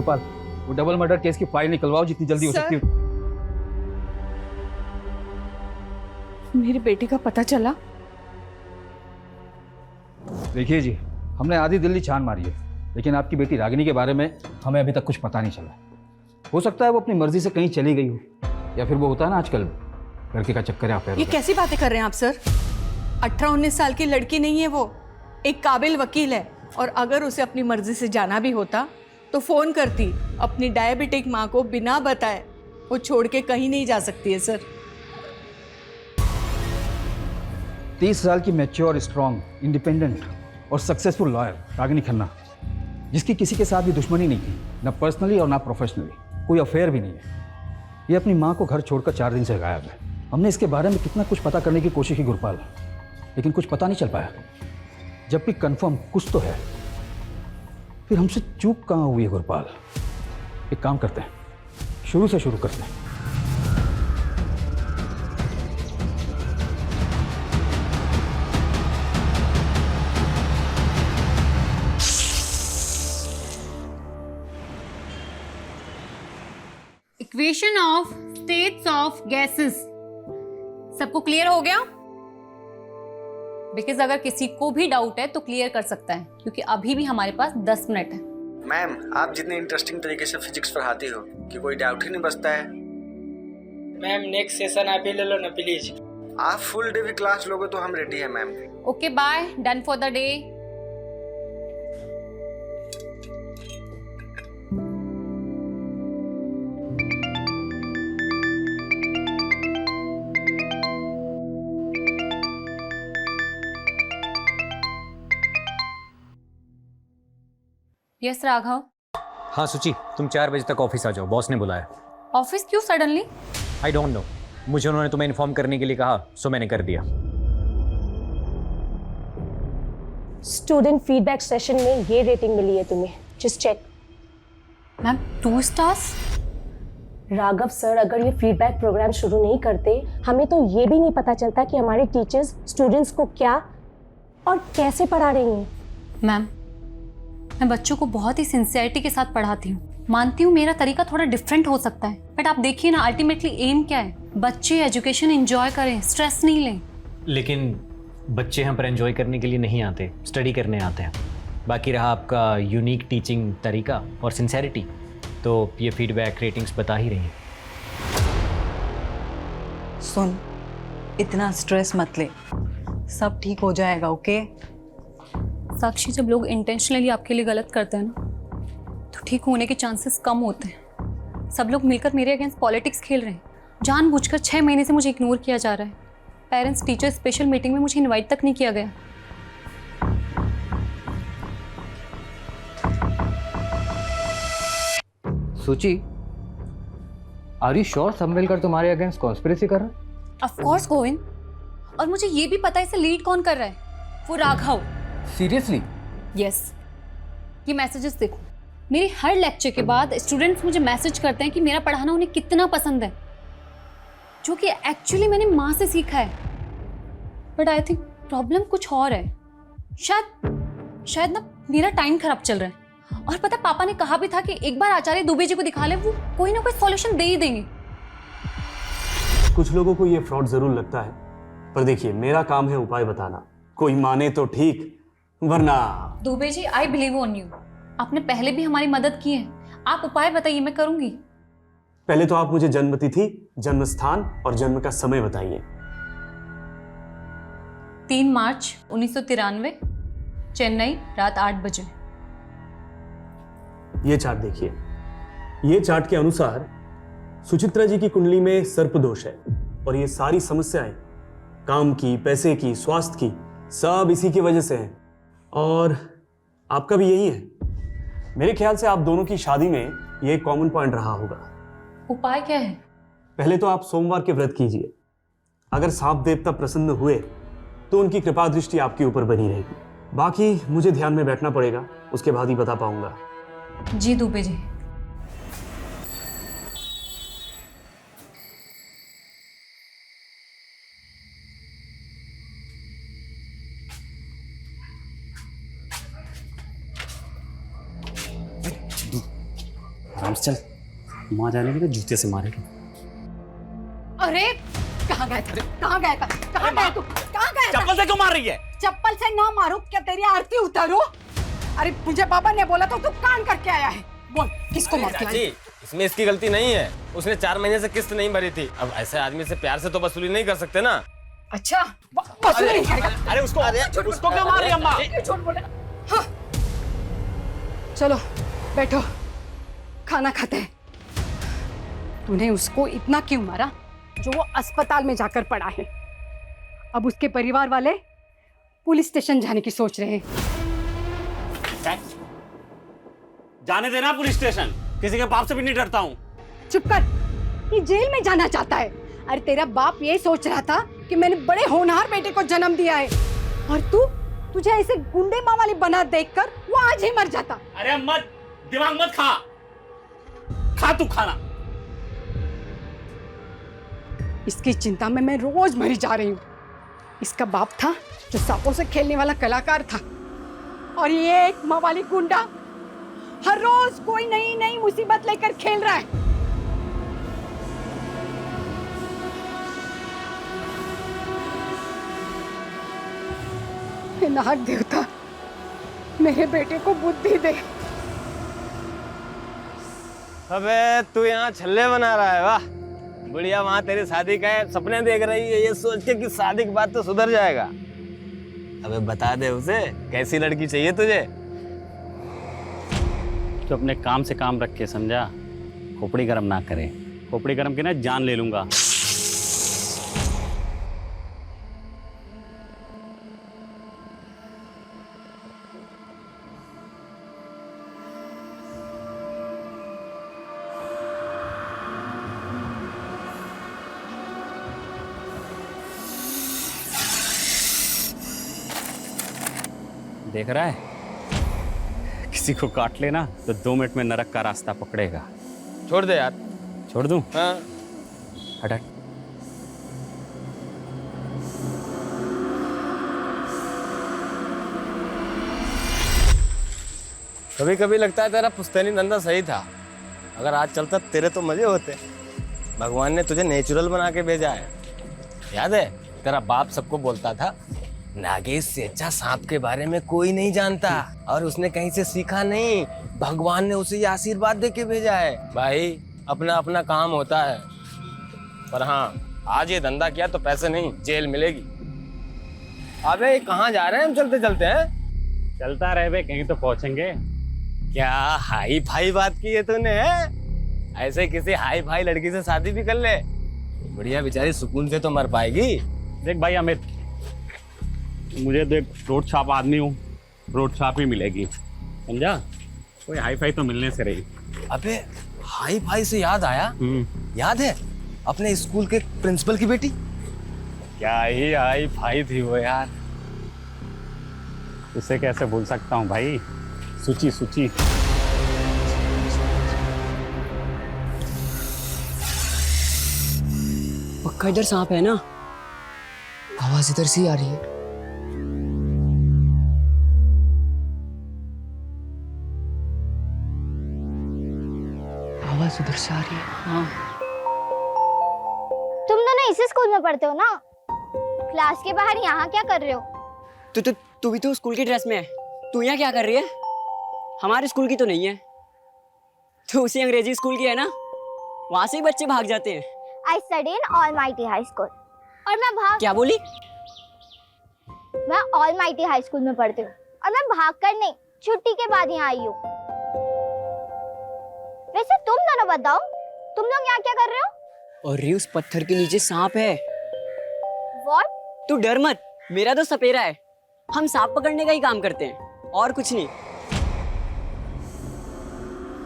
गुरपाल, वो double murder case की file निकलवाओ जितनी जल्दी हो सकती है। मेरी बेटी का पता चला? देखिए जी, हमने आधी दिल्ली छान मारी है, लेकिन आपकी बेटी रागिनी के बारे में हमें अभी तक कुछ पता नहीं चला। हो सकता है वो अपनी मर्जी से कहीं चली गई हो, या फिर वो होता है ना आजकल लड़के का चक्कर है अफेयर। ये कैसी बातें कर रहे हैं आप सर? 18-19 साल की लड़की नहीं है वो, एक काबिल वकील है। और अगर उसे अपनी मर्जी से जाना भी होता तो फोन करती। अपनी डायबिटिक माँ को बिना बताए वो छोड़ के कहीं नहीं जा सकती है सर। 30 साल की मैच्योर, स्ट्रांग, इंडिपेंडेंट और सक्सेसफुल लॉयर रागिनी खन्ना, जिसकी किसी के साथ भी दुश्मनी नहीं थी, ना पर्सनली और ना प्रोफेशनली, कोई अफेयर भी नहीं है। ये अपनी माँ को घर छोड़कर 4 दिन से गायब है। हमने इसके बारे में कितना कुछ पता करने की कोशिश की गुरपाल, लेकिन कुछ पता नहीं चल पाया। जब भी कंफर्म कुछ तो है, फिर हमसे चूक कहाँ हुई है गुरपाल? एक काम करते हैं, शुरू से शुरू करते हैं। Equation of states of gases सबको क्लियर हो गया? बिकॉज अगर किसी को भी डाउट है तो क्लियर कर सकता है, क्योंकि अभी भी हमारे पास 10 मिनट है। मैम, आप जितने इंटरेस्टिंग तरीके से फिजिक्स पढ़ाती हो कि कोई डाउट ही नहीं बचता है। मैम नेक्स्ट सेशन आप ही ले लो ना प्लीज। आप फुल डे भी क्लास लोगे तो हम रेडी हैं ma'am. Okay bye, done for the day. Yes Raghav. हाँ सुची, तुम 4 बजे तक ऑफिस आ जाओ, बॉस ने बुलाया। ऑफिस क्यों सडनली? आई डोंट नो, मुझे उन्होंने तुम्हें इन्फॉर्म करने के लिए कहा, सो मैंने कर दिया। स्टूडेंट फीडबैक सेशन में ये रेटिंग मिली है तुम्हें, just check. Ma'am 2 stars? Raghav sir अगर ये फीडबैक प्रोग्राम शुरू नहीं करते, हमें तो ये भी नहीं पता चलता कि हमारे टीचर्स स्टूडेंट्स को क्या और कैसे पढ़ा रही हैं। मैम, मैं बच्चों को बहुत ही सिंसियरिटी के साथ पढ़ाती हूँ। मानती हूँ मेरा तरीका थोड़ा डिफरेंट हो सकता है, बट आप देखिए ना, अल्टीमेटली एम क्या है? बच्चे एजुकेशन एंजॉय करें, स्ट्रेस नहीं लें। लेकिन बच्चे यहाँ पर एंजॉय करने के लिए नहीं आते, स्टडी करने आते हैं। बाकी रहा आपका यूनिक टीचिंग तरीका और सिंसेरिटी, तो ये फीडबैक रेटिंग्स बता ही रही हैं। सुन, इतना स्ट्रेस मत ले, सब ठीक हो जाएगा। ओके साक्षी, जब लोग इंटेंशनली आपके लिए गलत करते हैं ना, तो ठीक होने के चांसेस कम होते हैं। सब लोग मिलकर मेरे अगेंस्ट पॉलिटिक्स खेल रहे हैं। जानबूझकर 6 महीने से मुझे इग्नोर किया जा रहा है। पेरेंट्स टीचर स्पेशल मीटिंग में मुझे इनवाइट तक नहीं किया गया। सुची, आर यू श्योर सम्मेलकर तुम्हारे अगेंस्ट कॉन्स्पिरेसी कर रहा है? ऑफ कोर्स गोविंद, और मुझे ये भी पता है इसे लीड कौन कर रहा है, वो राघव। सीरियसली? यस, ये मैसेजेस देखो। मेरे हर लेक्चर के बाद स्टूडेंट्स मुझे मैसेज करते हैं कि मेरा पढ़ाना उन्हें कितना पसंद है, जो कि एक्चुअली मैंने माँ से सीखा है। बट आई थिंक प्रॉब्लम कुछ और है। शायद ना मेरा टाइम खराब चल रहा है। और पता, पापा ने कहा भी था कि एक बार आचार्य दुबे जी को दिखा ले, वो कोई ना कोई सॉल्यूशन दे ही देंगे। कुछ लोगों को ये फ्रॉड जरूर लगता है, पर देखिए मेरा काम है उपाय बताना। कोई माने तो ठीक, वरना। Dubey ji, I believe on you. आपने पहले भी हमारी मदद की है, आप उपाय बताइए, मैं करूंगी। पहले तो आप मुझे जन्म तिथि, जन्म स्थान और जन्म का समय बताइए। 3 मार्च 1993, चेन्नई, रात 8 बजे। ये चार्ट देखिए। ये चार्ट के अनुसार सुचित्रा जी की कुंडली में सर्प दोष है, और ये सारी समस्याएं काम की, पैसे की, स्वास्थ्य की, सब इसी की वजह से है। और आपका भी यही है। मेरे ख्याल से आप दोनों की शादी में ये एक कॉमन पॉइंट रहा होगा। उपाय क्या है? पहले तो आप सोमवार के व्रत कीजिए। अगर सांप देवता प्रसन्न हुए तो उनकी कृपा दृष्टि आपके ऊपर बनी रहेगी। बाकी मुझे ध्यान में बैठना पड़ेगा, उसके बाद ही बता पाऊंगा। जी दुबे जी। आराम से चल, वहां जाने के लिए जूते से मारेगा। अरे कहाँ गया था? कहाँ गया था? कहाँ गया तू? कहाँ गया था? चप्पल से क्यों मार रही है? चप्पल से ना मारूं, क्या तेरी आरती उतारूं? अरे मुझे पापा ने बोला तो तू कान करके आया है। बोल किसको मार के आया? इसमें इसकी गलती नहीं है, उसने 4 महीने से किस्त नहीं भरी थी। अब ऐसे आदमी से प्यार से तो वसूली नहीं कर सकते ना। अच्छा वसूली नहीं करेगा? अरे उसको क्यों मार रही है अम्मा? झूठ बोले। हाँ चलो बैठो, खाना खाते हैं। तूने उसको इतना क्यों मारा जो वो अस्पताल में जाकर पड़ा है? अब उसके परिवार वाले पुलिस स्टेशन जाने की सोच रहे हैं। जाने देना पुलिस स्टेशन, किसी के बाप से भी नहीं डरता हूँ। चुप कर, ये जेल में जाना चाहता है। अरे तेरा बाप ये सोच रहा था कि मैंने बड़े होनहार बेटे को जन्म दिया है, और तुझे ऐसे गुंडे माँ वाली बना देखकर वो आज ही मर जाता। अरे मत दिमाग मत खा तू खाना। इसकी चिंता में मैं रोज मरी जा रही हूँ। इसका बाप था जो सांपों से खेलने वाला कलाकार था, और ये एक माँ वाली गुंडा हर रोज कोई नई नई मुसीबत लेकर खेल रहा है। हे नाग देवता, मेरे बेटे को बुद्धि दे। अबे तू यहाँ छल्ले बना रहा है, वाह बढ़िया। वहां तेरी शादी का है, सपने देख रही है ये सोच के कि शादी के बाद तो सुधर जाएगा। अबे बता दे उसे कैसी लड़की चाहिए तुझे। तो अपने काम से काम रख के, समझा? खोपड़ी गरम ना करे, खोपड़ी गरम की ना जान ले लूंगा। देख रहा है, किसी को काट लेना तो 2 मिनट में नरक का रास्ता पकड़ेगा। छोड़ दे यार। छोड़ दूं? हाँ हट। कभी कभी लगता है तेरा पुश्तैनी धंधा सही था। अगर आज चलता तेरे तो मजे होते। भगवान ने तुझे नेचुरल बना के भेजा है। याद है तेरा बाप सबको बोलता था, नागेश से अच्छा सांप के बारे में कोई नहीं जानता, और उसने कहीं से सीखा नहीं, भगवान ने उसे ये आशीर्वाद दे के भेजा है। भाई अपना अपना काम होता है, पर हाँ आज ये धंधा किया तो पैसे नहीं जेल मिलेगी। अबे कहाँ जा रहे हैं हम चलते चलते हैं? चलता रहे बे, कहीं तो पहुंचेंगे। क्या हाई फाई बात की है तूने? ऐसे किसी हाई फाई लड़की से शादी भी कर ले, बढ़िया बेचारी सुकून से तो मर पाएगी। देख भाई अमित, मुझे देख रोड छाप आदमी हूँ, रोड छाप ही मिलेगी, समझा? कोई हाई फाई तो मिलने से रही। अबे हाई फाई से याद आया, याद है अपने स्कूल के प्रिंसिपल की बेटी? क्या ही हाई फाई थी वो यार, उसे कैसे भूल सकता हूँ भाई। सुची सुची। पक्का इधर सांप है ना? आवाज इधर से ही आ रही है। आवाज उधर से आ रही है। हाँ। तुम दोनों इसी स्कूल में पढ़ते हो ना? क्लास के बाहर यहाँ क्या कर रहे हो? तू भी तो स्कूल की ड्रेस में है, तू यहाँ क्या कर रही है? हमारे स्कूल की तो नहीं है, तू उसी अंग्रेजी स्कूल की है ना? वहाँ से ही बच्चे भाग जाते हैं। I study in Almighty High School। और मैं क्या बोली? मैं Almighty High School में पढ़ती हूँ, और मैं भाग कर नहीं, छुट्टी के बाद यहाँ आई हूँ। वैसे तुम दोनों बताओ, तुम लोग यहाँ क्या कर रहे हो? और उस पत्थर के नीचे सांप है। What? तू डर मत, मेरा तो सपेरा है, हम सांप पकड़ने का ही काम करते हैं, और कुछ नहीं।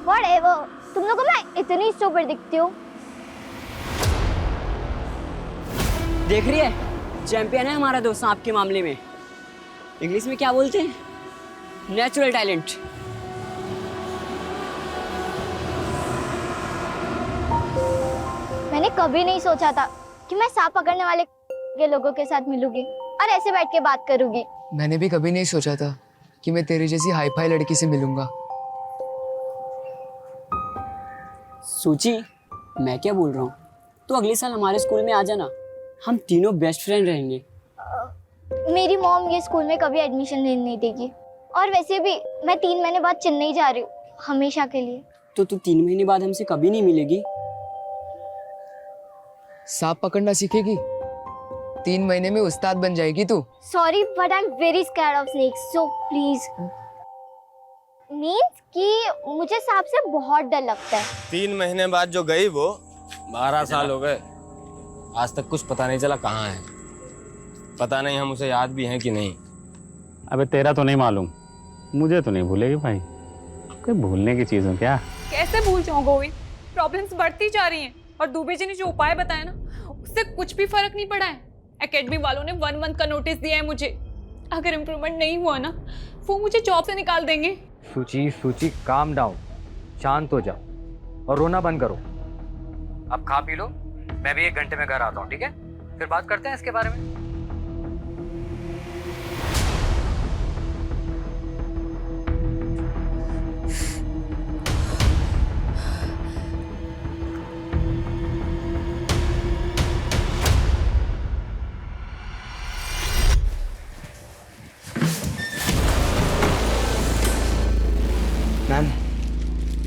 Whatever, तुम लोगों को मैं इतनी स्टूपिड दिखती हूँ। देख रही है, चैंपियन है हमारा दोस्त सांप के मामले में। इंग्लिश में क्या बोलते हैं? Natural talent. मैंने कभी नहीं सोचा था कि मैं सांप पकड़ने वाले के लोगों के साथ मिलूंगी और ऐसे बैठ के बात करूंगी। मैंने भी कभी नहीं सोचा था कि मैं तेरी जैसी हाई फाई लड़की से मिलूंगा। सूची, मैं क्या बोल रहा हूँ, तो अगले साल हमारे स्कूल में आ जाना, हम तीनों बेस्ट फ्रेंड रहेंगे। मेरी मॉम ये स्कूल में कभी एडमिशन लेने नहीं देगी, और वैसे भी मैं 3 महीने बाद चेन्नई जा रही हूँ, हमेशा के लिए। तो तू 3 महीने बाद हमसे कभी नहीं मिलेगी? सांप पकड़ना सीखेगी, 3 महीने में उस्ताद बन जाएगी तू। Sorry but I am very scared of snakes, so please. Means कि मुझे सांप से बहुत डर लगता है। 3 महीने बाद जो गई वो 12 साल हो गए, आज तक कुछ पता नहीं चला कहाँ है। पता नहीं हम उसे याद भी हैं कि नहीं। अबे तेरा तो नहीं मालूम, मुझे तो नहीं भूलेगी भाई, कोई भूलने की चीज़ हो क्या? कैसे भूल जाऊं गोविंद, प्रॉब्लम्स बढ़ती जा रही हैं और दुबे जी ने जो उपाय बताया ना उससे कुछ भी फर्क नहीं पड़ा है। एकेडमी वालों ने 1 मंथ का नोटिस दिया है मुझे, अगर इम्प्रूवमेंट नहीं हुआ ना वो मुझे जॉब से निकाल देंगे। सूची काम डाउन, शांत हो जाओ और रोना बंद करो। अब खा पी लो, मैं भी 1 घंटे में घर आता हूँ, ठीक है? फिर बात करते हैं इसके बारे में।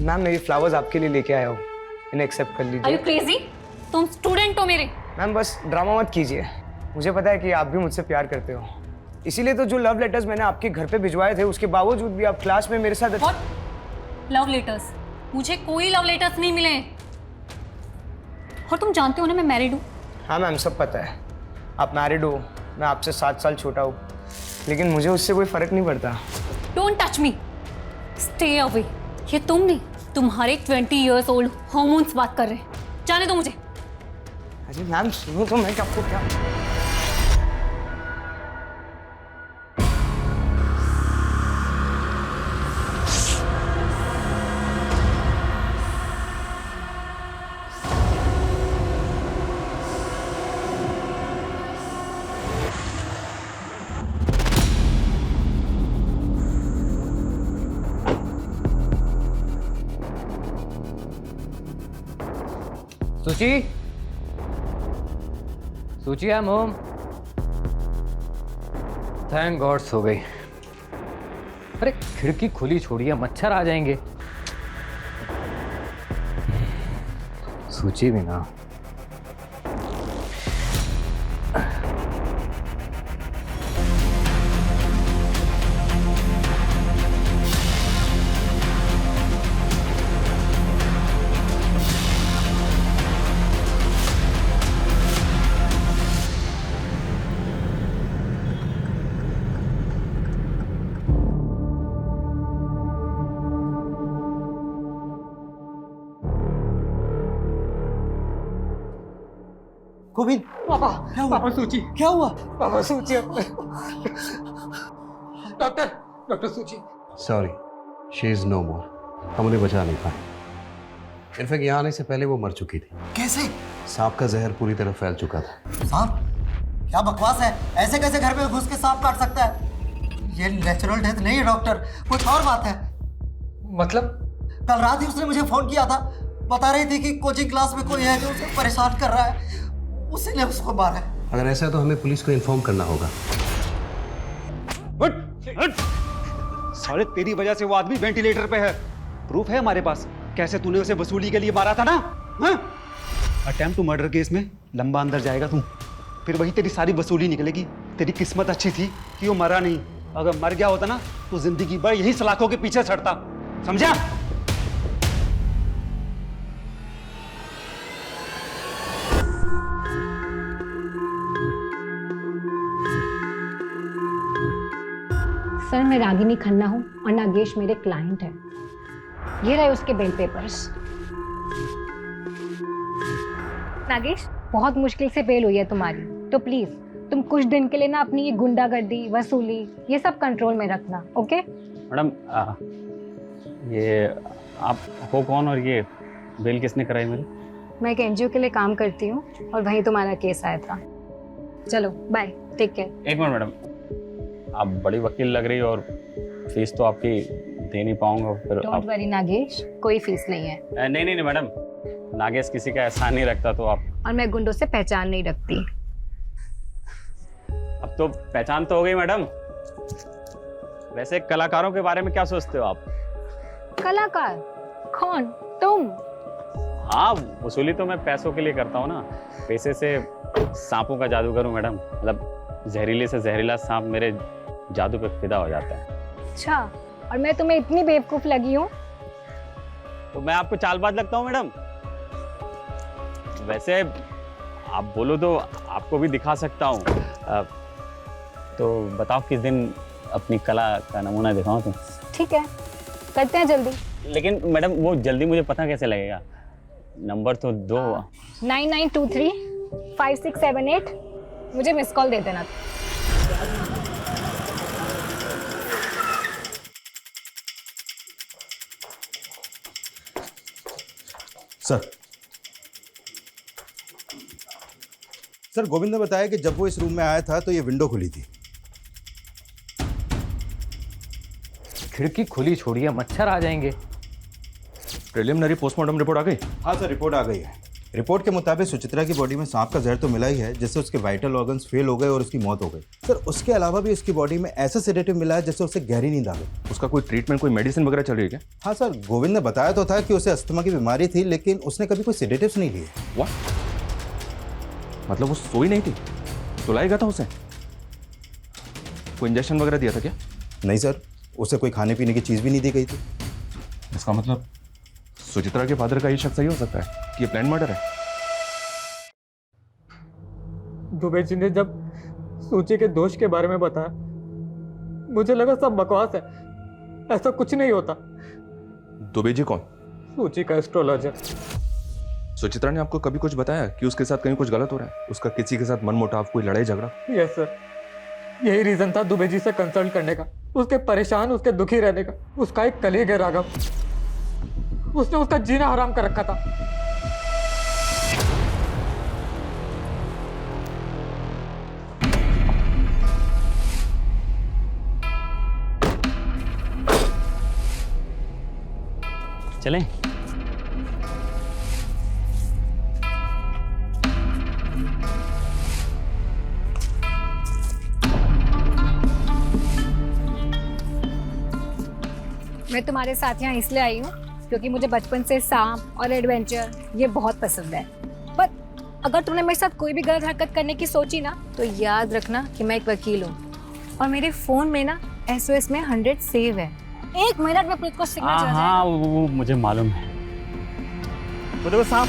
मैम मेरी फ्लावर्स आपके लिए लेके आया हूँ, इन्हें एक्सेप्ट कर Are you लीजिए। crazy? तुम स्टूडेंट हो मेरे। मैम बस ड्रामा मत कीजिए, मुझे पता है कि आप भी मुझसे प्यार करते हो, इसीलिए तो जो लव लेटर्स मैंने आपके घर पे भिजवाए थे उसके बावजूद भी आप क्लास में मेरे साथ लव लेटर्स? मुझे कोई लव लेटर्स नहीं मिले। और तुम जानते हो ना मैं मैरिड हूँ। हाँ मैम सब पता है, आप मैरिड हो, मैं आपसे 7 साल छोटा हूँ, लेकिन मुझे उससे कोई फर्क नहीं पड़ता। Don't touch me, stay away. ये तुम नहीं, तुम्हारे 20 years old हॉर्मोन्स बात कर रहे हैं। जाने दो मुझे। अरे मैम सुनो तो, मैं आपको क्या सूची I am home. Thank God सो गई। अरे खिड़की खुली छोड़िए, मच्छर आ जाएंगे। सूची भी ना। गोविंद, पापा क्या हुआ? पापा सूची, क्या हुआ? पापा सूची डॉक्टर सूची। सॉरी, शी इज नो मोर। हम उन्हें बचा नहीं पाए। इनफैक्ट यहाँ आने से पहले वो मर चुकी थी। कैसे? सांप का जहर पूरी तरह फैल चुका था। सांप? क्या बकवास है, ऐसे कैसे घर में घुस के सांप काट सकता है? ये नेचुरल डेथ नहीं है डॉक्टर, कुछ और बात है। मतलब? कल रात ही उसने मुझे फोन किया था, बता रही थी कि कोचिंग क्लास में कोई है जो उसे परेशान कर रहा है, उसी ने उसको मारा है। अगर ऐसा है तो हमें पुलिस को इन्फॉर्म करना होगा। साले तेरी वजह से वो आदमी वेंटिलेटर पे है, प्रूफ है हमारे पास। कैसे तूने उसे वसूली के लिए मारा था ना? अटेम्प्ट टू मर्डर केस में लंबा अंदर जाएगा तू, फिर वही तेरी सारी वसूली निकलेगी। तेरी किस्मत अच्छी थी कि वो मरा नहीं, अगर मर गया होता ना तो जिंदगी भर यही सलाखों के पीछे छड़ता, समझा? सर मैं रागिनी खन्ना हूँ और नागेश मेरे क्लाइंट हैं। ये रहे उसके बिल पेपर्स। नागेश, बहुत मुश्किल से बेल हुई है तुम्हारी, तो प्लीज तुम कुछ दिन के लिए ना अपनी ये गुंडागर्दी, वसूली, ये सब कंट्रोल में रखना, ओके? मैडम ये आप हो कौन और ये बेल किसने कराई मेरी? मैं एक एनजीओ के लिए काम करती हूँ और वहीं तुम्हारा केस आया था। चलो बाय, टेक केयर। एक मिनट मैडम, आप बड़ी वकील लग रही हो और फीस तो आपकी दे नहीं पाऊंगा फिर। डोंट वरी नागेश, कोई फीस नहीं है। नहीं मैडम, नागेश किसी का एहसान नहीं रखता, तो आप। और मैं गुंडों से पहचान नहीं रखती। अब तो पहचान तो हो गई मैडम। वैसे कलाकारों के बारे में क्या सोचते हो आप? कलाकार? कौन? तुम? हाँ, वसूली तो मैं पैसों के लिए करता हूँ ना। पैसे से सांपों का जादू करूँ मैडम, मतलब जहरीले से जहरीला सांप मेरे जादू पे फिदा हो जाता है। अच्छा, और मैं तुम्हें इतनी बेवकूफ लगी हूँ? तो मैं आपको चालबाज लगता हूँ मैडम? वैसे आप बोलो तो आपको भी दिखा सकता हूँ। तो बताओ किस दिन अपनी कला का नमूना दिखाऊं तुम? ठीक है, करते हैं जल्दी। लेकिन मैडम वो जल्दी मुझे पता कैसे लगेगा? नंबर तो दो। 99235678, मुझे मिस कॉल दे देना। सर, गोविंद ने बताया कि जब वो इस रूम में आया था तो ये विंडो खुली थी। खिड़की खुली छोड़िए, मच्छर आ जाएंगे। प्रिलिमिनरी पोस्टमार्टम रिपोर्ट आ गई? हाँ सर, रिपोर्ट आ गई है। रिपोर्ट के मुताबिक सुचित्रा की बॉडी में सांप का जहर तो मिला ही है, जिससे उसके वाइटल ऑर्गन्स फेल हो गए और उसकी मौत हो गई। सर, उसके अलावा भी उसकी बॉडी में ऐसा सेडेटिव मिला है जिससे उसे गहरी नींद आ गई। उसका कोई ट्रीटमेंट, कोई मेडिसिन वगैरह चल रही है क्या? हाँ सर, गोविंद ने बताया तो था कि उसे अस्थमा की बीमारी थी, लेकिन उसने कभी कोई सेडेटिव्स नहीं लिए। व्हाट? मतलब वो सोई नहीं थी, सुलाया गया था उसे? कोई इंजेक्शन वगैरह दिया था क्या? नहीं सर, उसे कोई खाने पीने की चीज़ भी नहीं दी गई थी। इसका मतलब सुचित्रा के फादर का ये शक सही हो सकता है कि ये प्लान मर्डर है। दुबे जी ने जब सूची के दोष के बारे में बताया, मुझे लगा सब बकवास है, ऐसा कुछ नहीं होता। दुबे जी कौन? सूची का एस्ट्रोलॉजर। सुचित्रा ने आपको कभी कुछ बताया कि उसके साथ कहीं कुछ गलत हो रहा है? उसका किसी के साथ मनमुटाव, कोई लड़ाई झगड़ा? यस सर, यही रीजन था दुबे जी से कंसल्ट करने का, उसके परेशान, उसके दुखी रहने का। उसका एक कलीग है राघव, उसने उसका जीना हराम कर रखा था। चलें? मैं तुम्हारे साथ यहाँ इसलिए आई हूँ क्योंकि मुझे बचपन से सांप और एडवेंचर ये बहुत पसंद है। पर अगर तुमने मेरे साथ कोई भी गलत हरकत करने की सोची ना, तो याद रखना कि मैं एक वकील हूँ और मेरे फोन में ना SOS में 100 सेव है। 1 मिनट में पुलिस को सिग्नल चला जाएगा। हाँ, वो मुझे मालूम है। वो देखो सांप।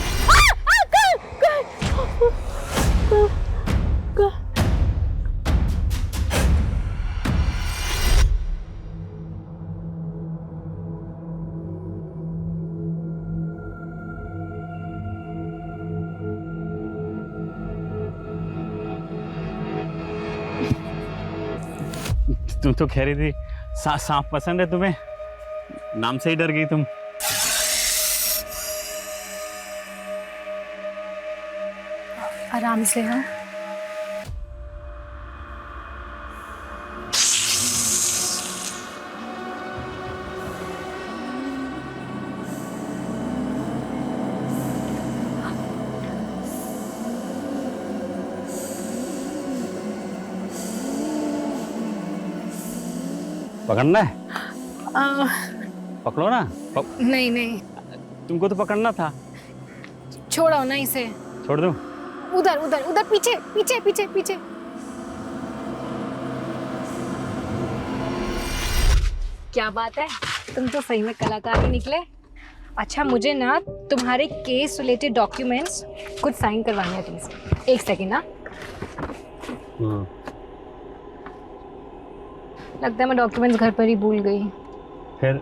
तुम तो कह रही थी सांप पसंद है तुम्हें, नाम से ही डर गई तुम। आराम से। हाँ, पकड़ना है? पकड़ो ना। नहीं नहीं, तुमको तो पकड़ना था। छोड़ो ना इसे। छोड़ दूं? उधर उधर उधर, पीछे पीछे पीछे पीछे। क्या बात है, तुम तो सही में कलाकार ही निकले। अच्छा, मुझे ना तुम्हारे केस रिलेटेड डॉक्यूमेंट्स कुछ साइन करवाने हैं प्लीज। 1 सेकेंड ना। लगता है मैं डॉक्यूमेंट्स घर पर ही भूल गई। फिर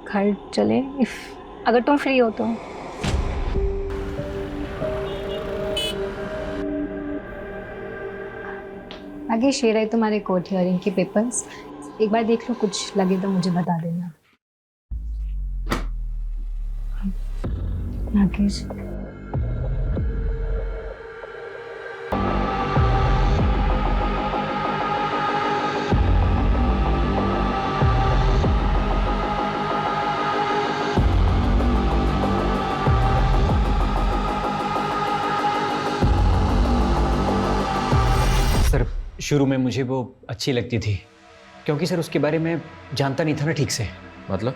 घर चले अगर तुम फ्री हो तो। आगे शेयर है तुम्हारे कोर्ट हियरिंग के पेपर्स, एक बार देख लो, कुछ लगे तो मुझे बता देना। नागेश, शुरू में मुझे वो अच्छी लगती थी क्योंकि सर उसके बारे में जानता नहीं था ना ठीक से। मतलब?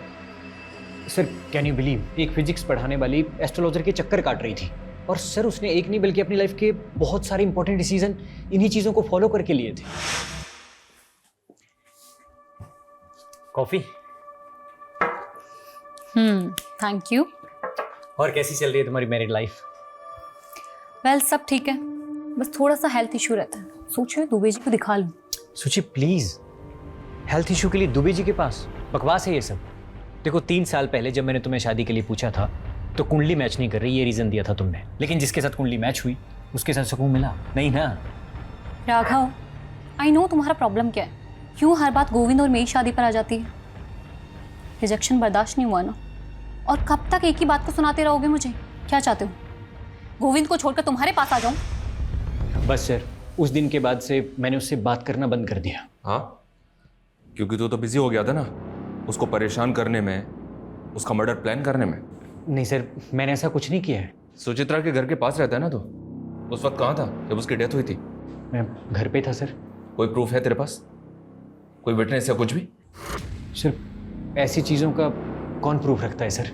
सर कैन यू बिलीव, एक फिजिक्स पढ़ाने वाली एस्ट्रोलॉजर के चक्कर काट रही थी और सर उसने एक नहीं बल्कि अपनी लाइफ के बहुत सारे इंपॉर्टेंट डिसीजन इन्हीं चीज़ों को फॉलो करके लिए थे। कॉफ़ी? Thank you. और कैसी चल रही है तुम्हारी मैरिड लाइफ? वेल सब ठीक है, बस थोड़ा सा हेल्थ इशू रहता है। सोच रही हूँ दुबे जी को दिखा लूँ। सोचिए प्लीज़, हेल्थ इशू के लिए दुबे जी के पास? बकवास है ये सब। देखो 3 साल पहले जब मैंने तुम्हें शादी के लिए पूछा था तो कुंडली मैच नहीं कर रही, ये रीज़न दिया था तुमने। लेकिन जिसके साथ कुंडली मैच हुई उसके साथ सुकून मिला नहीं ना? राघव, आई नो तुम्हारा प्रॉब्लम क्या है, क्यों हर बात गोविंद और मेरी शादी पर आ जाती है। रिजेक्शन बर्दाश्त नहीं हुआ ना, और कब तक एक ही बात को सुनाते रहोगे मुझे? क्या चाहते हो, गोविंद को छोड़कर तुम्हारे पास आ जाऊं? बस सर, उस दिन के बाद से मैंने उससे बात करना बंद कर दिया। हाँ, क्योंकि तू तो बिजी हो गया था ना उसको परेशान करने में, उसका मर्डर प्लान करने में। नहीं सर, मैंने ऐसा कुछ नहीं किया है। सुचित्रा के घर के पास रहता है ना, तो उस वक्त कहाँ था जब उसकी डेथ हुई थी? मैं घर पे था सर। कोई प्रूफ है तेरे पास, कोई विटनेस या कुछ भी? सर ऐसी चीज़ों का कौन प्रूफ रखता है सर?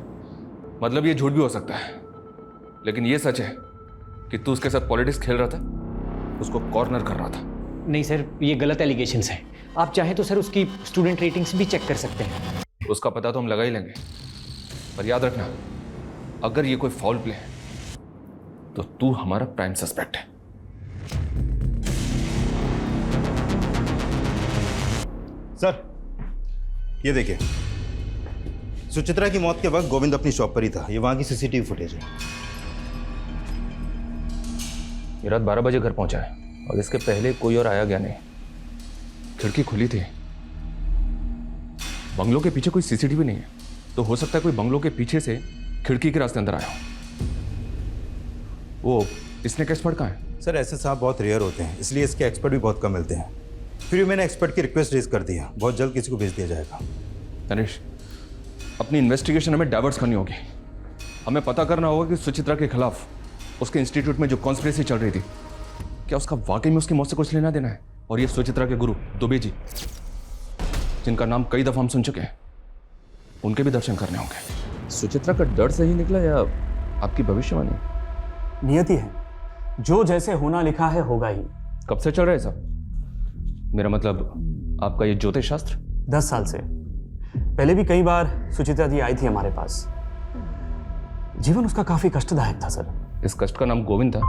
मतलब ये झूठ भी हो सकता है, लेकिन ये सच है कि तू उसके साथ पॉलिटिक्स खेल रहा था, उसको कॉर्नर कर रहा था। नहीं सर, ये गलत एलिगेशंस हैं। आप चाहें तो सर उसकी स्टूडेंट रेटिंग्स भी चेक कर सकते हैं। उसका पता तो हम लगा ही लेंगे, पर याद रखना अगर ये कोई फाउल प्ले है तो तू हमारा प्राइम सस्पेक्ट है। सर ये देखिए, सुचित्रा की मौत के वक्त गोविंद अपनी शॉप पर ही था। ये वहां की सीसीटीवी फुटेज है। ये रात 12 बजे घर पहुंचा है और इसके पहले कोई और आया गया नहीं। खिड़की खुली थी। बंगलों के पीछे कोई सीसीटीवी नहीं है, तो हो सकता है कोई बंगलों के पीछे से खिड़की के रास्ते अंदर आया हो। वो इसने एक्सपर्ट कहाँ है? सर ऐसे सांप बहुत रेयर होते हैं, इसलिए इसके एक्सपर्ट भी बहुत कम मिलते हैं। फिर भी मैंने एक्सपर्ट की रिक्वेस्ट रेज कर दी है, बहुत जल्द किसी को भेज दिया जाएगा। तनिष, अपनी इन्वेस्टिगेशन हमें डाइवर्ट करनी होगी। हमें पता करना होगा कि सुचित्रा के खिलाफ उसके इंस्टीट्यूट में जो कॉन्स्पिरेसी चल रही थी, क्या उसका वाकई में उसकी मौत से कुछ लेना देना है? और ये सुचित्रा के गुरु दुबे जी, जिनका नाम कई दफा हम सुन चुके हैं, उनके भी दर्शन करने होंगे। सुचित्रा का डर सही निकला या आपकी भविष्यवाणी? नियति है, जो जैसे होना लिखा है होगा ही। कब से चल रहा है साहब? मेरा मतलब आपका ये ज्योतिष शास्त्र? 10 साल से। पहले भी कई बार सुचित्रा जी आई थी हमारे पास। जीवन उसका काफी कष्टदायक था सर। इस कष्ट का नाम गोविंद था।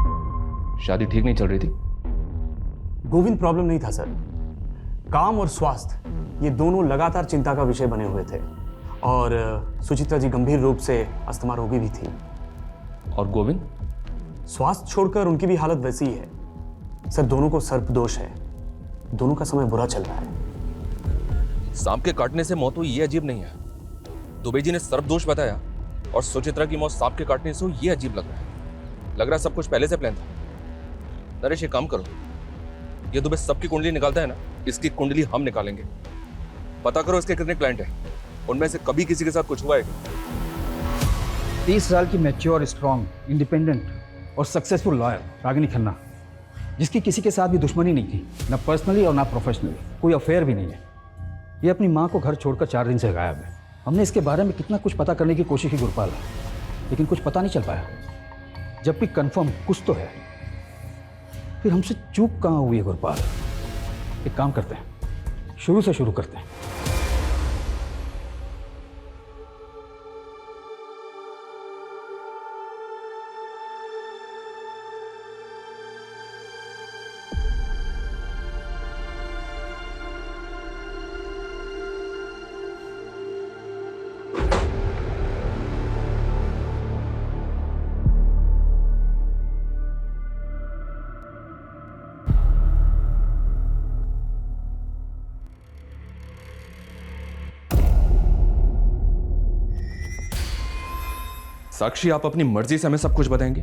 शादी ठीक नहीं चल रही थी। गोविंद प्रॉब्लम नहीं था सर, काम और स्वास्थ्य ये दोनों लगातार चिंता का विषय बने हुए थे। और सुचित्रा जी गंभीर रूप से अस्थमा रोगी भी थी। और गोविंद? स्वास्थ्य छोड़कर उनकी भी हालत वैसी ही है सर। दोनों को सर्पदोष है, दोनों का समय बुरा चल रहा है। सांप के काटने से मौत हुई ये अजीब नहीं है। दुबे जी ने सर्पदोष बताया और सुचित्रा की मौत सांप के काटने से हुई ये अजीब लग रहा है। लग रहा है सब कुछ पहले से प्लान था। नरेश एक काम करो, ये दुबे सबकी कुंडली निकालता है ना, इसकी कुंडली हम निकालेंगे। पता करो इसके कितने क्लाइंट हैं, उनमें से कभी किसी के साथ कुछ हुआ है? 30 साल की मैच्योर, स्ट्रॉन्ग, इंडिपेंडेंट और सक्सेसफुल लॉयर रागिनी खन्ना, जिसकी किसी के साथ भी दुश्मनी नहीं थी, ना पर्सनली और ना प्रोफेशनली, कोई अफेयर भी नहीं है। ये अपनी माँ को घर छोड़कर 4 दिन से गायब है। हमने इसके बारे में कितना कुछ पता करने की कोशिश की गुरपाल, लेकिन कुछ पता नहीं चल पाया। जबकि कंफर्म कुछ तो है, फिर हमसे चूक कहाँ हुई है गुरपाल? एक काम करते हैं, शुरू से शुरू करते हैं। साक्षी, आप अपनी मर्जी से हमें सब कुछ बताएंगे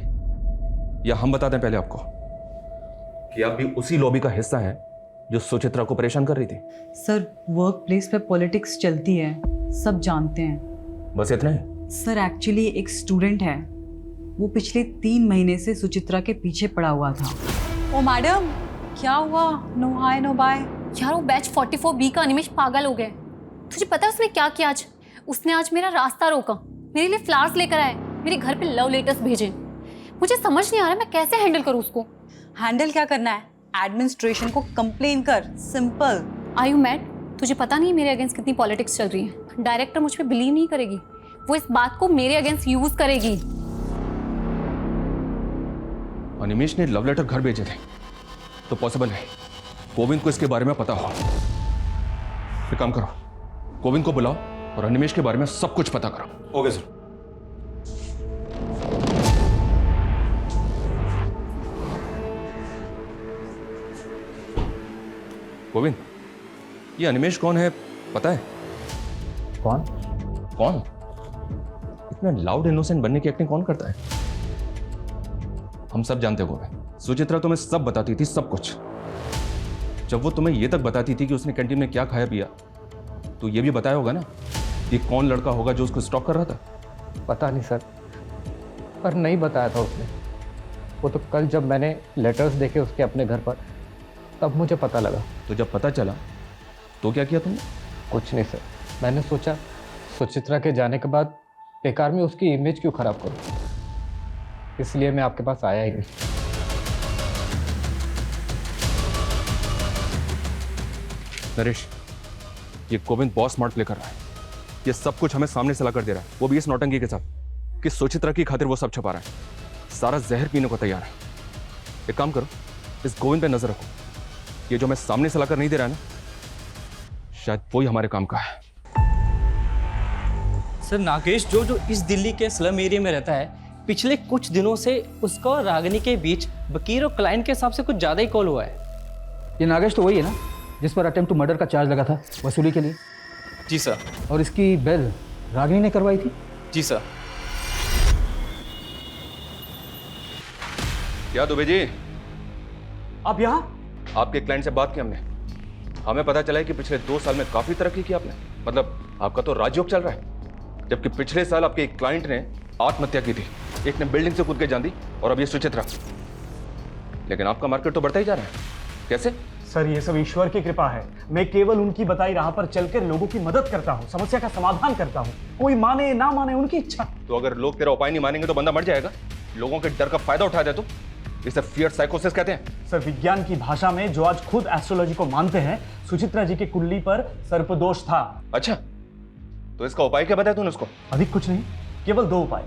या हम बता दें पहले आपको कि आप भी उसी लॉबी का हिस्सा हैं जो सुचित्रा को परेशान कर रही थी? सर वर्क प्लेस पे पॉलिटिक्स चलती है, सब जानते हैं। बस इतना ही? सर एक्चुअली एक स्टूडेंट है, वो पिछले 3 महीने से सुचित्रा के पीछे पड़ा हुआ था। ओ मैडम, क्या हुआ? No hi no bye. यार वो बैच 44B का अनिमेश पागल हो गया है। तुझे पता है उसने क्या किया आज? उसने आज मेरा रास्ता रोका, मेरे लिए फ्लावर्स लेकर आए, मेरे घर पे लव लेटर्स भेजे। मुझे समझ नहीं आ रहा मैं कैसे हैंडल करूँ उसको। हैंडल क्या करना है? एडमिनिस्ट्रेशन को कंप्लेन कर, सिंपल। Are you mad? तुझे पता नहीं मेरे अगेंस्ट कितनी पॉलिटिक्स चल रही है। डायरेक्टर मुझ पे बिलीव नहीं करेगी, वो इस बात को मेरे अगेंस्ट यूज करेगी। अनिमेश ने लव लेटर घर भेजे थे तो पॉसिबल है गोविंद को इसके बारे में पता हो। एक काम करो, गोविंद को बुलाओ और अनिमेश के बारे में सब कुछ पता करो। Okay sir. गोविंद, ये अनिमेश कौन है पता है? कौन? कौन? इतना लाउड इनोसेंट बनने की एक्टिंग कौन करता है? हम सब जानते हो गोविंद। सुचित्रा तुम्हें सब बताती थी, सब कुछ। जब वो तुम्हें ये तक बताती थी कि उसने कैंटीन में क्या खाया पिया, तो ये भी बताया होगा ना कि कौन लड़का होगा जो उसको स्टॉक कर रहा था? पता नहीं सर, पर नहीं बताया था उसने। वो तो कल जब मैंने लेटर्स देखे उसके अपने घर पर, तब मुझे पता लगा। तो जब पता चला तो क्या किया तुमने? कुछ नहीं सर, मैंने सोचा सुचित्रा के जाने के बाद बेकार में उसकी इमेज क्यों खराब करूं, इसलिए मैं आपके पास आया ही नहीं। नरेश, ये गोविंद बहुत स्मार्ट प्ले कर रहा है। ये सब कुछ हमें सामने से ला कर दे रहा है, वो भी इस नौटंकी के साथ कि सुचित्रा की खातिर वो सब छुपा रहा है। सारा जहर पीने को तैयार है। एक काम करो, इस गोविंद पे नजर रखो। ये जो हमें सामने से लाकर नहीं दे रहा है ना, शायद वही हमारे काम का है। सर नागेश जो इस दिल्ली के स्लम एरिया में रहता है, पिछले कुछ दिनों से उसका और रागिनी के बीच वकील और क्लाइंट के हिसाब से कुछ ज़्यादा ही कॉल हुआ है। ये नागेश तो वही है ना जिस पर अटेम्प्ट टू मर्डर का चार्ज लगा था वसूली के लिए? जी सर। और इसकी बेल रागिनी ने करवाई थी? जी सर। क्या दुबे जी, आप यहाँ? आपके क्लाइंट से बात की हमने। हमें पता चला है कि पिछले 2 साल में काफी तरक्की की आपने। मतलब आपका तो राजयोग चल रहा है, जबकि पिछले साल आपके एक क्लाइंट ने आत्महत्या की थी। एक ने बिल्डिंग से कूद के जान दी और अब ये सुचित्रा। लेकिन आपका मार्केट तो बढ़ता ही जा रहा है, कैसे? सर ये सब ईश्वर की कृपा है। मैं केवल उनकी बताई राह पर चलकर लोगों की मदद करता हूँ, समस्या का समाधान करता हूँ। कोई माने ना माने उनकी इच्छा। तो अगर लोग तेरा उपाय नहीं मानेंगे तो बंदा मर जाएगा। लोगों के डर का फायदा उठा दे तो इसे फियर साइकोसिस कहते हैं। सर विज्ञान की भाषा में जो आज खुद एस्ट्रोलॉजी को मानते हैं, सुचित्रा जी की कुंडली पर सर्पदोष था। अच्छा, तो इसका उपाय क्या बताया तूने उसको? अधिक कुछ नहीं, केवल 2 उपाय।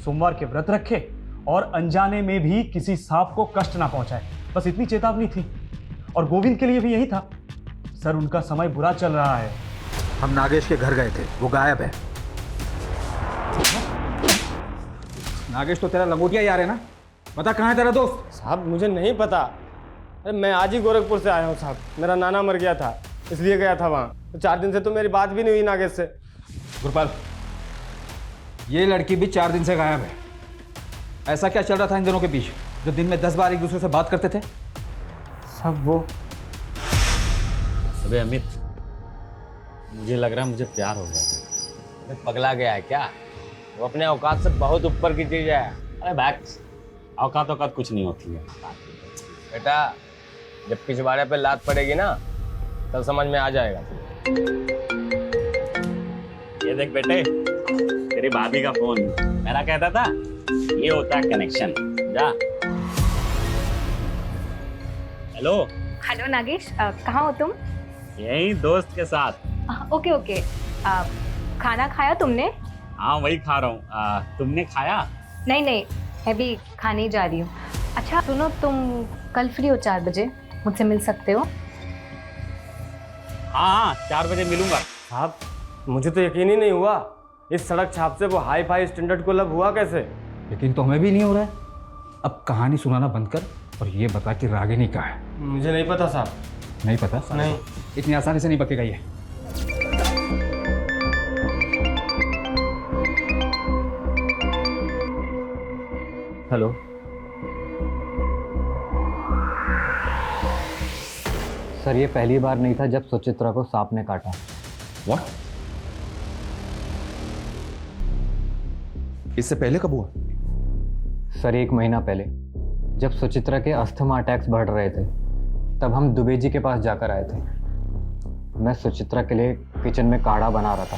सोमवार के व्रत रखे और अनजाने में भी किसी सांप को कष्ट ना पहुंचाए, बस इतनी चेतावनी थी। और गोविंद के लिए भी यही था। सर उनका समय बुरा चल रहा है। हम नागेश के घर गए थे, वो गायब है। नागेश तो तेरा लंगोटिया यार है ना? बता कहाँ है तेरा दोस्त? साहब मुझे नहीं पता। अरे मैं आज ही गोरखपुर से आया हूँ साहब। मेरा नाना मर गया था, इसलिए गया था वहाँ। तो 4 दिन से तो मेरी बात भी नहीं हुई नागेश से। गुरपाल, ये लड़की भी 4 दिन से गायब है। ऐसा क्या चल रहा था इन दोनों के बीच जो दिन में 10 बार एक दूसरे से बात करते थे? सब वो। अबे अमित, मुझे लग रहा है मुझे प्यार हो गया। अरे पगला गया है क्या? वो अपने औकात से बहुत ऊपर की चीज है। अरे बैक्स, औकात कुछ नहीं होती है बेटा। जब पिछवाड़े पे लात पड़ेगी ना, तब समझ में आ जाएगा। ये देख बेटे, तेरी भाभी का फोन। मेरा कहता था ये होता है कनेक्शन। जा। हेलो। हेलो नागेश, कहाँ हो तुम? यही दोस्त के साथ। Okay okay. खाना खाया तुमने? हाँ वही खा रहा हूँ। तुमने खाया? नहीं नहीं, मैं भी खाने ही जा रही हूँ। अच्छा सुनो, तुम कल फ्री हो 4 बजे? मुझसे मिल सकते हो? हाँ 4 बजे मिलूंगा। साहब मुझे तो यकीन ही नहीं हुआ, इस सड़क छाप से वो हाई फाई स्टैंडर्ड को लब हुआ कैसे? लेकिन तो हमें भी नहीं हो रहा है। अब कहानी सुनाना बंद कर और ये बता कि रागिनी कहाँ है? मुझे नहीं पता साहब। नहीं पता? नहीं। इतनी आसानी से नहीं बकेगा ये। हेलो। सर ये पहली बार नहीं था जब सुचित्रा को सांप ने काटा। What? इससे पहले कब हुआ? सर 1 महीना पहले, जब सुचित्रा के अस्थमा अटैक्स बढ़ रहे थे। तब हम दुबे जी के पास जाकर आए थे। मैं सुचित्रा के लिए किचन में काढ़ा बना रहा था।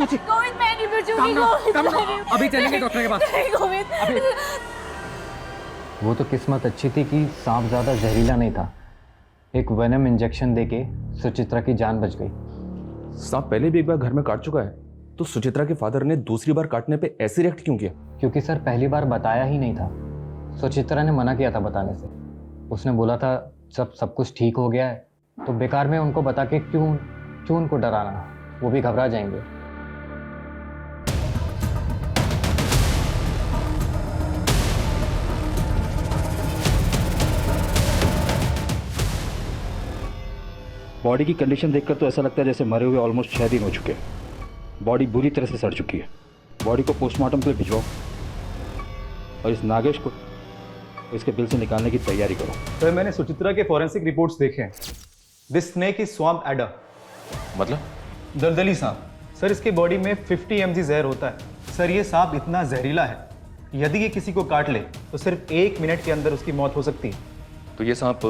गोविंद, मैं नहीं बचूंगी। अभी चलेंगे डॉक्टर के पास। गोविंद, वो तो किस्मत अच्छी थी कि सांप ज़्यादा जहरीला नहीं था। एक वेनम इंजेक्शन देके सुचित्रा की जान बच गई। सांप पहले भी एक बार घर में काट चुका है, तो सुचित्रा के फादर ने दूसरी बार काटने पे ऐसे रिएक्ट क्यों किया? क्योंकि सर पहली बार बताया ही नहीं था। सुचित्रा ने मना किया था बताने से। उसने बोला था जब सब कुछ ठीक हो गया है तो बेकार में उनको बता के क्यों उनको डराना, वो भी घबरा जाएंगे। बॉडी की कंडीशन देखकर तो ऐसा लगता है जैसे मरे हुए ऑलमोस्ट 6 दिन हो चुके हैं। बॉडी बुरी तरह से सड़ चुकी है। बॉडी को पोस्टमार्टम के लिए भिजवाओ और इस नागेश को इसके बिल से निकालने की तैयारी करो। सर मैंने सुचित्रा के फॉरेंसिक रिपोर्ट्स देखे हैं। This snake is swamp adder. मतलब? दलदली सांप। सर इसके बॉडी में 50 mg जहर होता है। सर ये सांप इतना जहरीला है, यदि ये किसी को काट ले तो सिर्फ 1 मिनट के अंदर उसकी मौत हो सकती है। तो ये सांप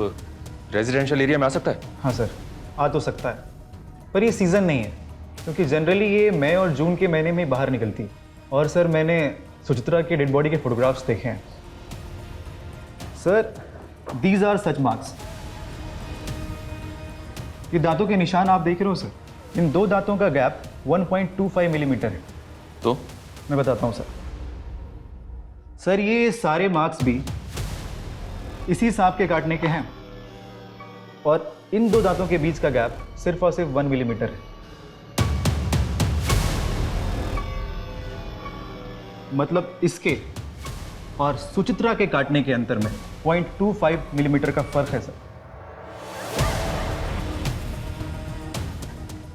रेजिडेंशियल एरिया में आ सकता है? हाँ सर, आ तो सकता है, पर ये सीज़न नहीं है, क्योंकि जनरली ये मई और जून के महीने में बाहर निकलती है। और सर मैंने सुचित्रा के डेड बॉडी के फोटोग्राफ्स देखे हैं। Sir these are such marks. ये दांतों के निशान आप देख रहे हो सर। इन 2 दांतों का गैप 1.25 मिलीमीटर है। तो मैं बताता हूँ सर ये सारे मार्क्स भी इसी सांप के काटने के हैं, और इन 2 दांतों के बीच का गैप सिर्फ और सिर्फ 1 मिलीमीटर है। मतलब इसके और सुचित्रा के काटने के अंतर में 0.25 मिलीमीटर का फर्क है सर।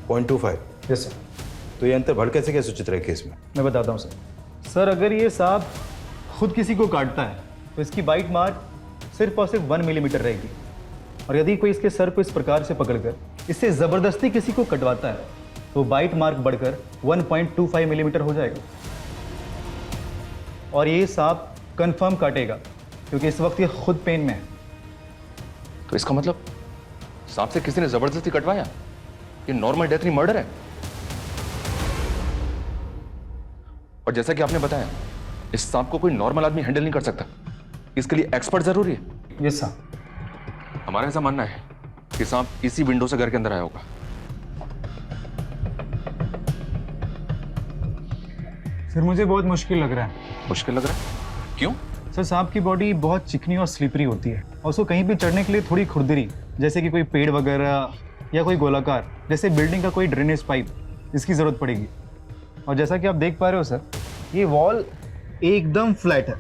0.25? Yes sir. तो ये अंतर बढ़ कैसे गया सुचित्रा के केस में? मैं बताता हूँ सर अगर ये सांप खुद किसी को काटता है तो इसकी बाइट मार्क सिर्फ और सिर्फ 1 मिलीमीटर रहेगी, और यदि कोई इसके सर को इस प्रकार से पकड़कर इससे ज़बरदस्ती किसी को कटवाता है तो बाइट मार्क बढ़कर 1.25 मिलीमीटर हो जाएगा। और ये सांप कंफर्म काटेगा, क्योंकि इस वक्त ये खुद पेन में है। तो इसका मतलब सांप से किसी ने जबरदस्ती कटवाया? ये नॉर्मल डेथ नहीं, मर्डर है। और जैसा कि आपने बताया, इस सांप को कोई नॉर्मल आदमी हैंडल नहीं कर सकता, इसके लिए एक्सपर्ट जरूरी है। Yes sir. हमारा ऐसा मानना है कि सांप इसी विंडो से घर के अंदर आया होगा। सर मुझे बहुत मुश्किल लग रहा है। मुश्किल लग रहा है? क्यों? सर सांप की बॉडी बहुत चिकनी और स्लिपरी होती है, और उसको कहीं भी चढ़ने के लिए थोड़ी खुरदरी, जैसे कि कोई पेड़ वगैरह या कोई गोलाकार जैसे बिल्डिंग का कोई ड्रेनेज पाइप, इसकी ज़रूरत पड़ेगी। और जैसा कि आप देख पा रहे हो सर, ये वॉल एकदम फ्लैट है,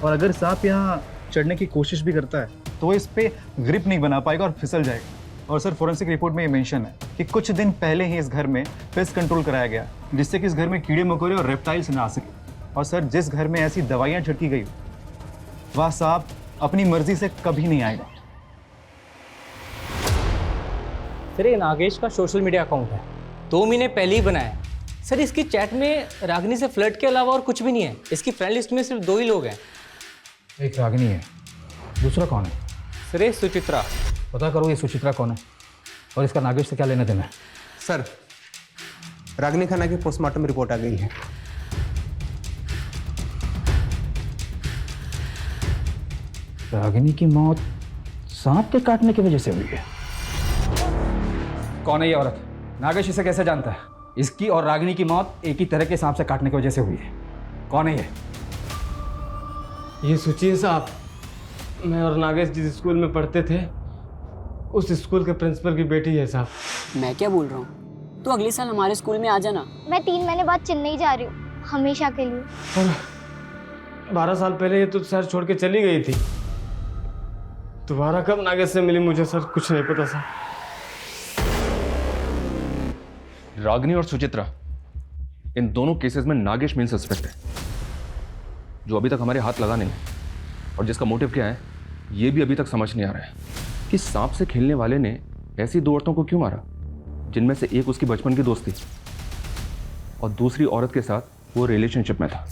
और अगर सांप यहाँ चढ़ने की कोशिश भी करता है तो वो इस पर ग्रिप नहीं बना पाएगा और फिसल जाएगा। और सर फॉरेंसिक रिपोर्ट में ये मेंशन है कि कुछ दिन पहले ही इस घर में पेस्ट कंट्रोल कराया गया, जिससे कि इस घर में कीड़े मकोड़े और रेप्टाइल्स ना आ सके। और सर जिस घर में ऐसी दवाइयाँ छिड़की गई वह सांप अपनी मर्जी से कभी नहीं आएगा। सर ये नागेश का सोशल मीडिया अकाउंट है, 2 महीने पहले ही बनाया है। सर इसकी चैट में रागिनी से फ्लर्ट के अलावा और कुछ भी नहीं है। इसकी फ्रेंड लिस्ट में सिर्फ 2 ही लोग हैं। एक रागिनी है, दूसरा कौन है? सर ये सुचित्रा। पता करो ये सुचित्रा कौन है और इसका नागेश से क्या लेना देना है। सर रागिनी खन्ना की पोस्टमार्टम रिपोर्ट आ गई है। रागिनी की मौत सांप के काटने की वजह से हुई है। कौन है ये औरत? नागेश इसे कैसे जानता है? इसकी और रागिनी की मौत एक ही तरह के सांप से काटने की वजह से हुई है। कौन है ये सोचिए साहब, मैं और नागेश जिस स्कूल में पढ़ते थे उस स्कूल के प्रिंसिपल की बेटी है साहब। मैं क्या बोल रहा हूँ, तो अगले साल हमारे स्कूल में आ जाना। मैं 3 महीने बाद चेन्नई जा रही हूँ, हमेशा के लिए। और 12 साल पहले ये तो शहर छोड़ के चली गई थी। दोबारा कब नागेश से मिली मुझे सर कुछ नहीं पता सर। रागिनी और सुचित्रा, इन दोनों केसेस में नागेश मेन सस्पेक्ट है, जो अभी तक हमारे हाथ लगा नहीं है। और जिसका मोटिव क्या है ये भी अभी तक समझ नहीं आ रहा है कि सांप से खेलने वाले ने ऐसी 2 औरतों को क्यों मारा, जिनमें से एक उसकी बचपन की दोस्त थी। और दूसरी औरत के साथ वो रिलेशनशिप में था।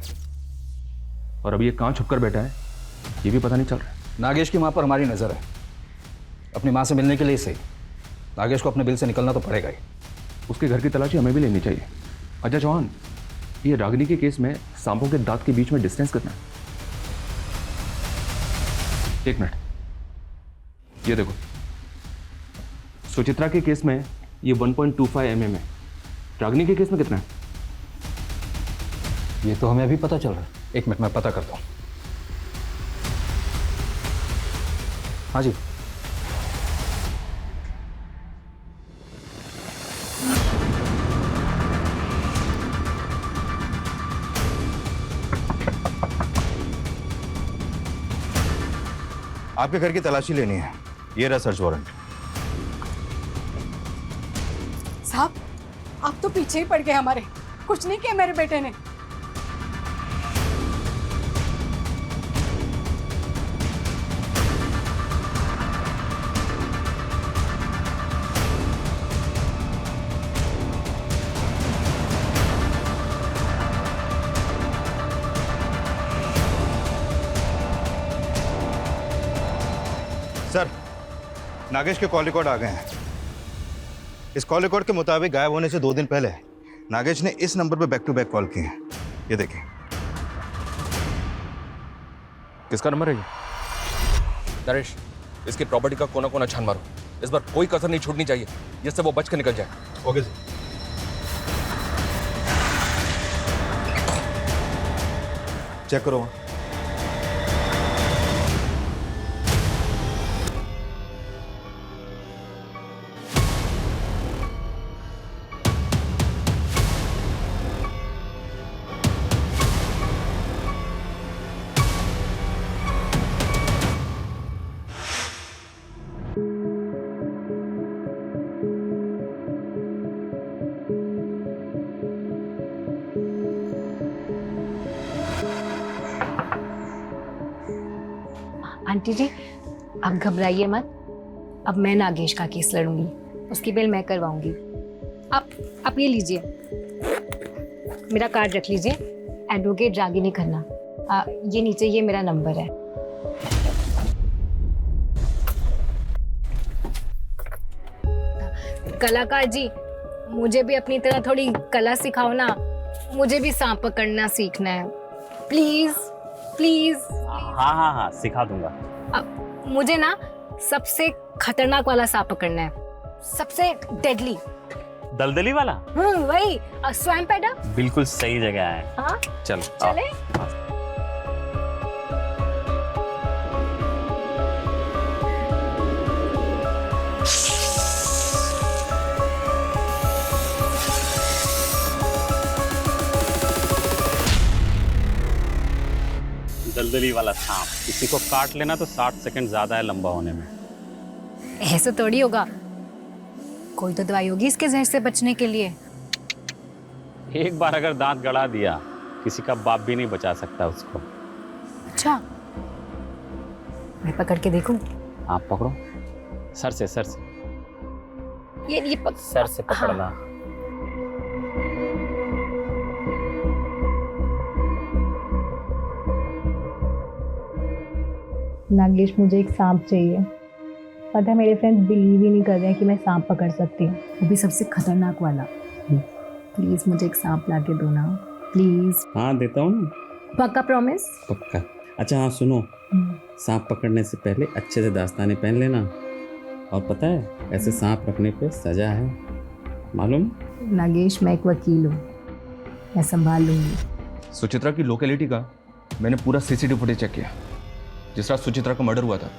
और अब ये कहाँ छुप कर बैठा है ये भी पता नहीं चल रहा है। नागेश की माँ पर हमारी नज़र है। अपनी माँ से मिलने के लिए सही नागेश को अपने बिल से निकलना तो पड़ेगा ही। उसके घर की तलाशी हमें भी लेनी चाहिए। अजय चौहान, ये रागिनी के केस में सांपों के दांत के बीच में डिस्टेंस कितना है? एक मिनट, ये देखो, सुचित्रा के केस में ये 1.25 mm है। रागिनी के केस में कितना है? ये तो हमें अभी पता चल रहा है। एक मिनट में पता करता हूँ। हाँ जी, आपके घर की तलाशी लेनी है। ये रहा सर्च वारंट। साहब, आप तो पीछे ही पड़ गए हमारे। कुछ नहीं किया मेरे बेटे ने। सर, नागेश के कॉल रिकॉर्ड आ गए हैं। इस कॉल रिकॉर्ड के मुताबिक गायब होने से 2 दिन पहले नागेश ने इस नंबर पर बैक टू बैक कॉल किए हैं। ये देखिए। किसका नंबर है ये? नरेश, इसकी प्रॉपर्टी का कोना कोना छान मारो। इस बार कोई कसर नहीं छूटनी चाहिए जिससे वो बच के निकल जाए। Okay sir. चेक करो। आंटी जी, आप घबराइए मत। अब मैं नागेश का केस लड़ूंगी, उसकी बेल मैं करवाऊंगी। आप ये लीजिए, मेरा कार्ड रख लीजिए, एडवोकेट रागिनी खन्ना। ये नीचे ये मेरा नंबर है। कलाकार जी, मुझे भी अपनी तरह थोड़ी कला सिखाओ ना। मुझे भी सांप पकड़ना सीखना है, प्लीज प्लीज। हाँ, सिखा दूंगा। मुझे ना सबसे खतरनाक वाला सांप पकड़ना है, सबसे डेडली। दलदली वाला? वही स्वयं पैदा। बिल्कुल सही जगह है। हाँ, चलो चले। दलदली वाला सांप, किसी को काट लेना तो 60 सेकंड ज्यादा है लंबा होने में। ऐसे थोड़ी होगा, कोई तो दवाई होगी इसके जहर से बचने के लिए। एक बार अगर दांत गड़ा दिया, किसी का बाप भी नहीं बचा सकता उसको। अच्छा, मैं पकड़ के देखूं? आप पकड़ो, सर से सर से। ये सर से पकड़ना। हाँ। नागेश, मुझे एक सांप चाहिए। पता है मेरे फ्रेंड्स बिलीव ही नहीं कर रहे हैं कि मैं सांप पकड़ सकती हूँ, वो भी सबसे खतरनाक वाला। प्लीज मुझे एक सांप ला के दो ना, प्लीज। हाँ, देता हूँ ना। पक्का प्रॉमिस? पक्का। अच्छा हाँ, सुनो, सांप पकड़ने से पहले अच्छे से दास्ताने पहन लेना। और पता है, ऐसे सांप रखने पे सजा है, मालूम? नागेश, मैं एक वकील हूँ, मैं संभाल लूंगी। सुचित्रा की लोकेलिटी का मैंने पूरा सीसीटीवी फुटेज चेक किया। जिस रात सुचित्रा का मर्डर हुआ था,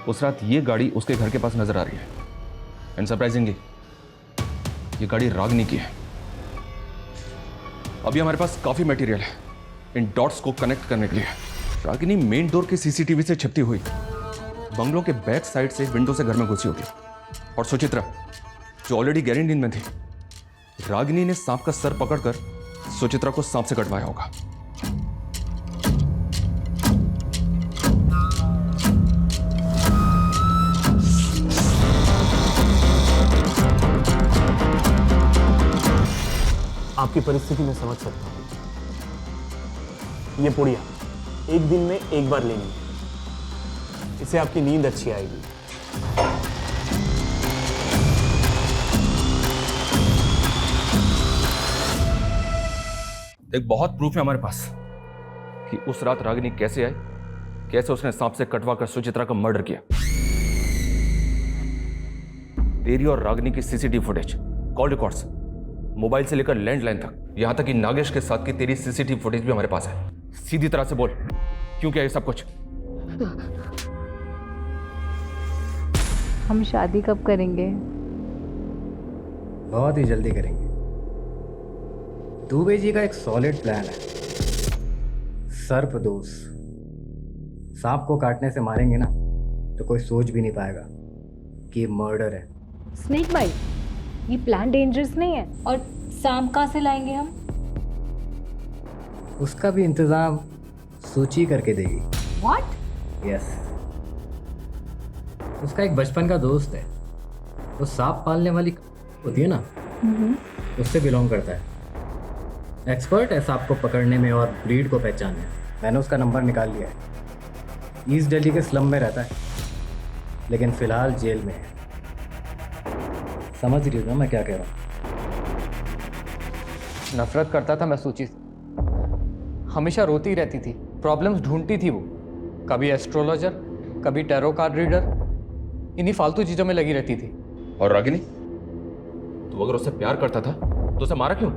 उस रात ये गाड़ी उसके घर के पास नजर आ रही है। एंड सरप्राइजिंगली ये गाड़ी रागिनी की है। अभी हमारे पास काफी मटेरियल है इन डॉट्स को कनेक्ट करने के लिए। रागिनी मेन डोर के सीसीटीवी से छिपती हुई बंगलों के बैक साइड से विंडो से घर में घुसी होगी। और सुचित्रा, जो ऑलरेडी गहरी नींद में थी, रागिनी ने सांप का सर पकड़कर सुचित्रा को सांप से कटवाया होगा। आपकी परिस्थिति मैं समझ सकता हूँ। ये पुड़िया एक दिन में एक बार लेनी है, इससे आपकी नींद अच्छी आएगी। एक बहुत प्रूफ है हमारे पास कि उस रात रागिनी कैसे आई, कैसे उसने सांप से कटवा कर सुचित्रा का मर्डर किया। तेरी और रागिनी की CCTV footage, call records, mobile से लेकर लैंडलाइन तक, यहां तक कि नागेश के साथ की तेरी सीसीटीवी फुटेज भी हमारे पास है। सीधी तरह से बोल, क्यों किया ये सब कुछ? हम शादी कब करेंगे? बहुत ही जल्दी करेंगे। दुबे जी का एक सॉलिड प्लान है। सर्पदोष, सांप को काटने से मारेंगे ना तो कोई सोच भी नहीं पाएगा कि ये मर्डर है। स्नेक बाइट, ये प्लान डेंजरस नहीं है। और सांप कहाँ से लाएंगे हम? उसका भी इंतजाम सूची करके देगी। व्हाट? यस, उसका एक बचपन का दोस्त है, वो सांप पालने वाली होती है ना, उससे बिलोंग करता है। एक्सपर्ट है सांप को पकड़ने में और ब्रीड को पहचानने में। मैंने उसका नंबर निकाल लिया है। ईस्ट दिल्ली के स्लम में रहता है, लेकिन फिलहाल जेल में है। समझ रही हो ना मैं क्या कह रहा हूँ? नफरत करता था मैं सूची से, हमेशा रोती रहती थी, प्रॉब्लम्स ढूंढती थी वो। कभी एस्ट्रोलॉजर, कभी टैरो कार्ड रीडर, इन्हीं फालतू चीज़ों में लगी रहती थी। और रागिनी, तू अगर उससे प्यार करता था तो उसे मारा क्यों?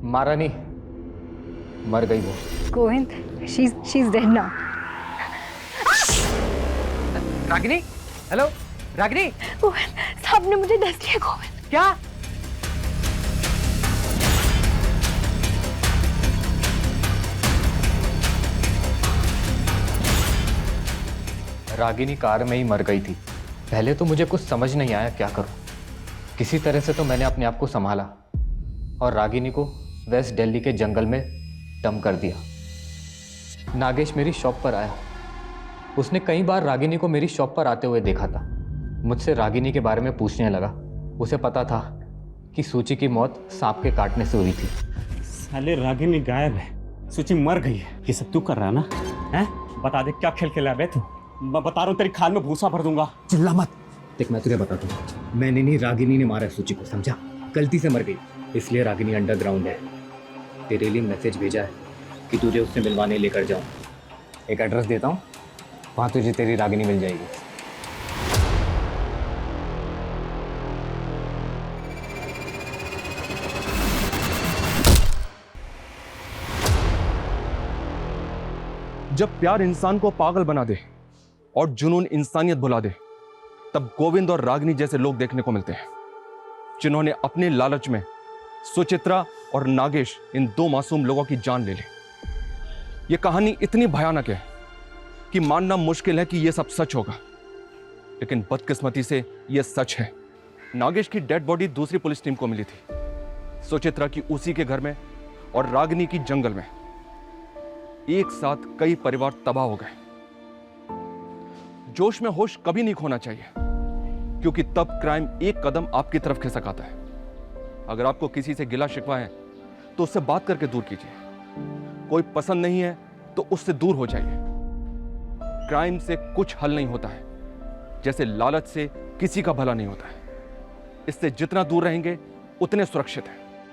मारा नहीं, मर गई वो। Govind, she's dead now. Ragini, hello Ragini. Govind, सांप ने मुझे डस लिया। गोविंद, क्या? रागिनी कार में ही मर गई थी। पहले तो मुझे कुछ समझ नहीं आया क्या करूं। किसी तरह से तो मैंने अपने आप को संभाला और रागिनी को वेस्ट दिल्ली के जंगल में डंप कर दिया। नागेश मेरी शॉप पर आया। उसने कई बार रागिनी को मेरी शॉप पर आते हुए देखा था। मुझसे रागिनी के बारे में पूछने लगा। उसे पता था कि सूची की मौत सांप के काटने से हुई थी। साले रागिनी गायब है, सूची मर गई है। ये सब तू कर रहा है ना? हैं? बता दे क्या खेल खेला है तू? मैं बता रहा हूँ तेरी खाल में भूसा भर दूंगा। चिल्ला मत। देख मैं तुझे बताता हूँ, मैंने नहीं, रागिनी ने मारा सूची को, समझा? गलती से मर गई, इसलिए रागिनी अंडरग्राउंड है। तेरे लिए मैसेज भेजा है कि तुझे उससे मिलवाने लेकर जाऊँ। एक एड्रेस देता हूँ, वहाँ तुझे तेरी रागिनी मिल जाएगी। जब प्यार इंसान को पागल बना दे और जुनून इंसानियत भुला दे, तब गोविंद और रागिनी जैसे लोग देखने को मिलते हैं, जिन्होंने अपने लालच में सुचित्रा और नागेश, इन दो मासूम लोगों की जान ले ली। यह कहानी इतनी भयानक है कि मानना मुश्किल है कि यह सब सच होगा, लेकिन बदकिस्मती से यह सच है। नागेश की डेड बॉडी दूसरी पुलिस टीम को मिली थी, सुचित्रा की उसी के घर में और रागिनी की जंगल में। एक साथ कई परिवार तबाह हो गए। जोश में होश कभी नहीं खोना चाहिए, क्योंकि तब क्राइम एक कदम आपकी तरफ खिसक आता है। अगर आपको किसी से गिला शिकवा है तो उससे बात करके दूर कीजिए। कोई पसंद नहीं है तो उससे दूर हो जाइए। क्राइम से कुछ हल नहीं होता है, जैसे लालच से किसी का भला नहीं होता है। इससे जितना दूर रहेंगे उतने सुरक्षित हैं।